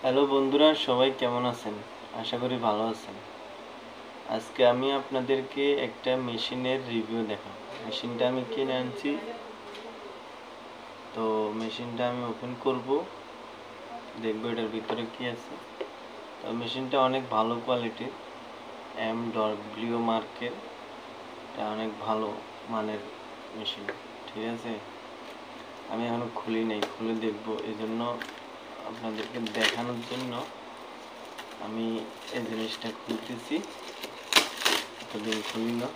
Hello বন্ধুরা, সবাই কেমন আছেন? আশা করি ভালো আছেন। আজকে আমি আপনাদেরকে একটা মেশিনের রিভিউ দেখাবো। মেশিনটা আমি কিনে আনছি, তো মেশিনটা আমি ওপেন করব, দেখবো এটার ভিতরে কি আছে। তো মেশিনটা অনেক ভালো কোয়ালিটির, MW মার্কের, এটা অনেক ভালো মানের মেশিন। ঠিক আছে, আমি এখনো খুলি নাই, খুলে দেখবো। এই জন্য আপনাদেরকে দেখানোর জন্য আমি এই জিনিসটা খুলতেছি। এতদিন খুলি না,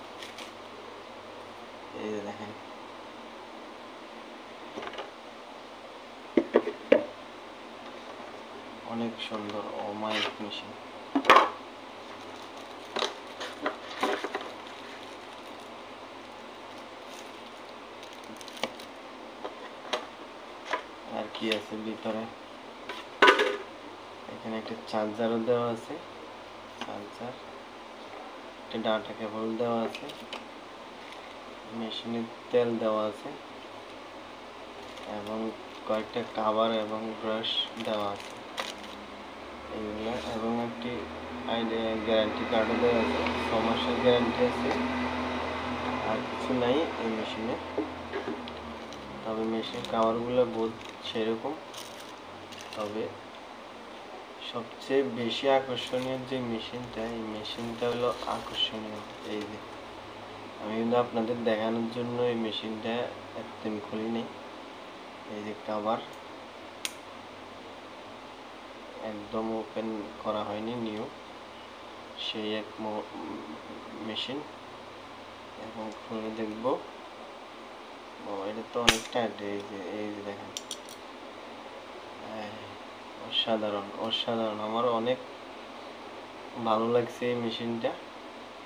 এই যে দেখেন। অনেক সুন্দর অমায়িক মেশিন। আর কি আছে ভিতরে? এখানে একটা চার্জারও দেওয়া আছে, চার্জার, একটা ডাটা কেবল দেওয়া আছে, মেশিনের তেল দেওয়া আছে এবং কয়েকটা কভার এবং ব্রাশ দেওয়া আছে এইগুলো, এবং একটি গ্যারান্টি কার্ডও দেওয়া আছে, 6 মাসের গ্যারান্টি আছে। আর কিছু নাই এই মেশিনে, তবে মেশিনের কাভারগুলো বহুত সেরকম। তবে সবচেয়ে বেশি আকর্ষণীয় যে মেশিনটা, এই মেশিনটা হলো আকর্ষণীয়। এই যে আমি কিন্তু আপনাদের দেখানোর জন্য এই মেশিনটা একদম খুলিনি। এই যে কভার একদম ওপেন করা হয়নি, নিউ সেই এক মেশিন। এবং খুলে দেখবো। এটা তো অনেক টাইট। এই যে দেখেন, অসাধারণ অসাধারণ, আমার অনেক ভালো লাগছে এই মেশিনটা।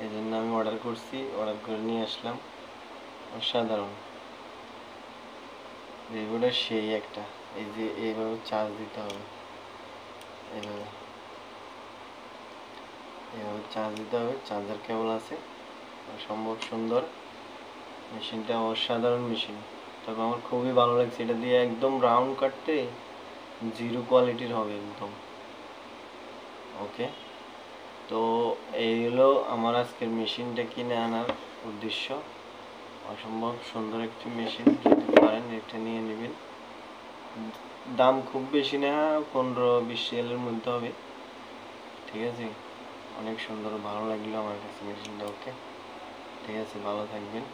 এই জন্য আমি অর্ডার করছি, অর্ডার করে নিয়ে আসলাম। অসাধারণ, রিভিউটা সেই একটা। এই যে এইভাবে চার্জ দিতে হবে, এইভাবে এইভাবে চার্জ দিতে হবে, চার্জার কেবল আছে, সম্ভব সুন্দর। মেশিনটা অসাধারণ মেশিন। তবে আমার খুবই ভালো লাগছে, এটা দিয়ে একদম রাউন্ড কাটতে জিরো কোয়ালিটির হবে একদম। ওকে, তো এই হলো আমার আজকের মেশিনটা কিনে আনার উদ্দেশ্য। অসম্ভব সুন্দর একটি মেশিন, যদি পারেন এটা নিয়ে নেবেন। দাম খুব বেশি না, 15-20 রিয়ালের মধ্যে হবে। ঠিক আছে, অনেক সুন্দর, ভালো লাগলো আমার কাছে মেশিনটা। ওকে, ঠিক আছে, ভালো থাকবেন।